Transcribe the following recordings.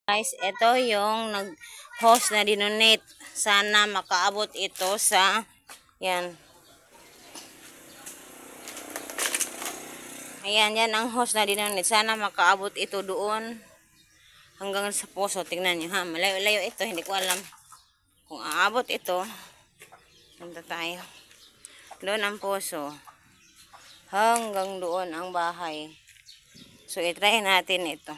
Guys, ito yung nag-host na dinonate. Sana makaabot ito sa yan. Ayan, yan ang host na dinonate. Sana makaabot ito doon hanggang sa puso. Tingnan nyo ha. Malayo-layo ito. Hindi ko alam kung aabot ito. Punta tayo. Doon ang puso. Hanggang doon ang bahay. So, itry natin ito.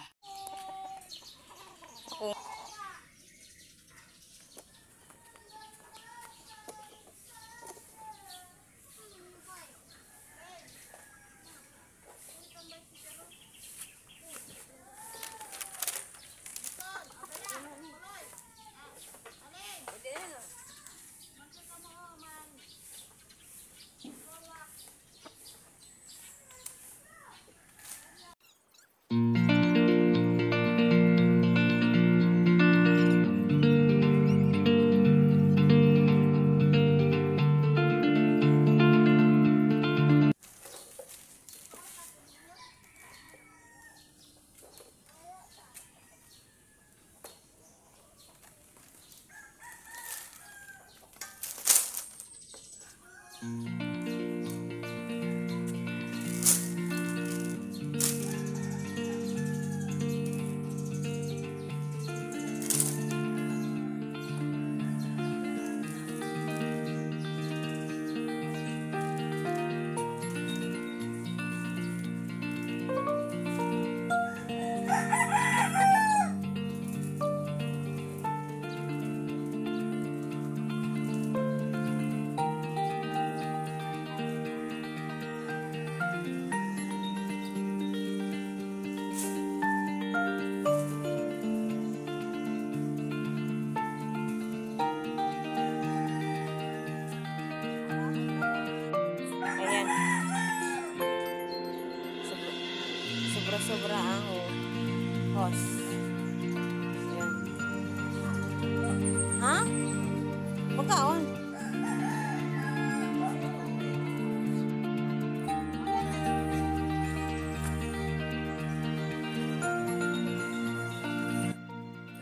Sobra-sobra ang host. Ayan. Ha? Pagkaon?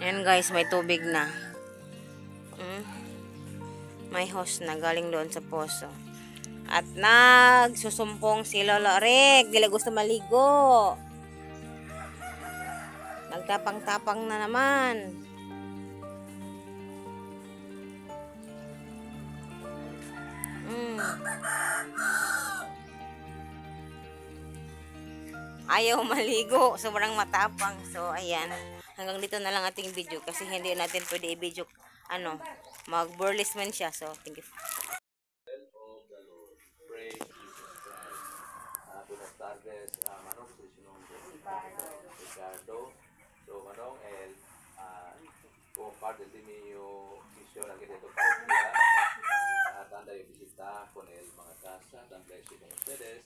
Ayan guys, may tubig na. May host na galing doon sa poso. At nagsusumpong si Lolo Rick. Dila gusto maligo. Nagtapang-tapang na naman. Ayaw maligo. Sobrang matapang. So, ayan. Hanggang dito na lang ating video. Kasi hindi natin pwede i-video. Mag-burlesque man siya. So, thank you. Buenas tardes, Manong, soy su nombre. Ricardo. So, Manong, como parte de mi misión aquí de Tocopia, anda de visita con el mga casa, tan blessed con ustedes.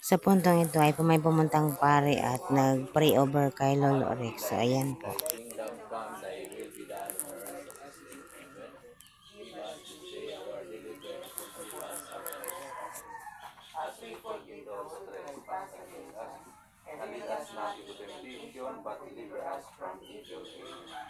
Sa puntong ito ay may pumuntang pare at nag-pray over kay Lolo Rick. So, ayan po. Kingdom come, thy will be done on earth as it is in heaven. Give us this day our daily bread, and forgive us our trespasses, as we forgive those who trespass against us. And lead us not into temptation, but deliver us from evil. Amen.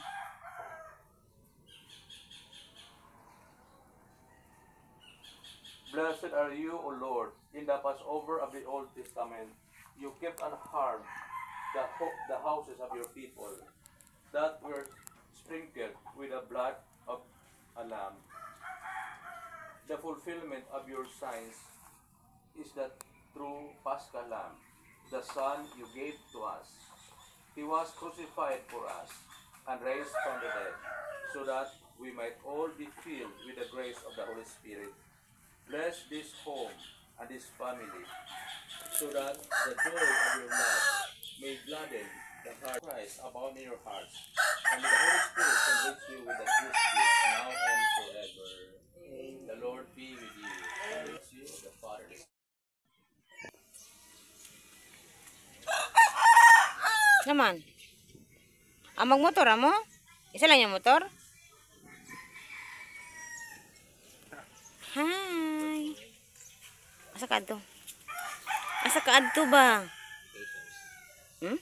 Blessed are you, O Lord, in the Passover of the Old Testament. You kept unharmed the houses of your people that were sprinkled with the blood of a lamb. The fulfillment of your signs is the true Paschal Lamb, the Son you gave to us. He was crucified for us and raised from the dead, so that we might all be filled with the grace of the Holy Spirit. Bless this home and this family, so that the joy of your love may gladden the heart of Christ abound in your hearts, and may the Holy Spirit enrich you with His gifts now and forever. The Lord be with you, and with you, the Father. Naman. Magmotor mo? Isa lang yung motor? Hi. Asa ka adto? Asa ka adto ba? Hmm?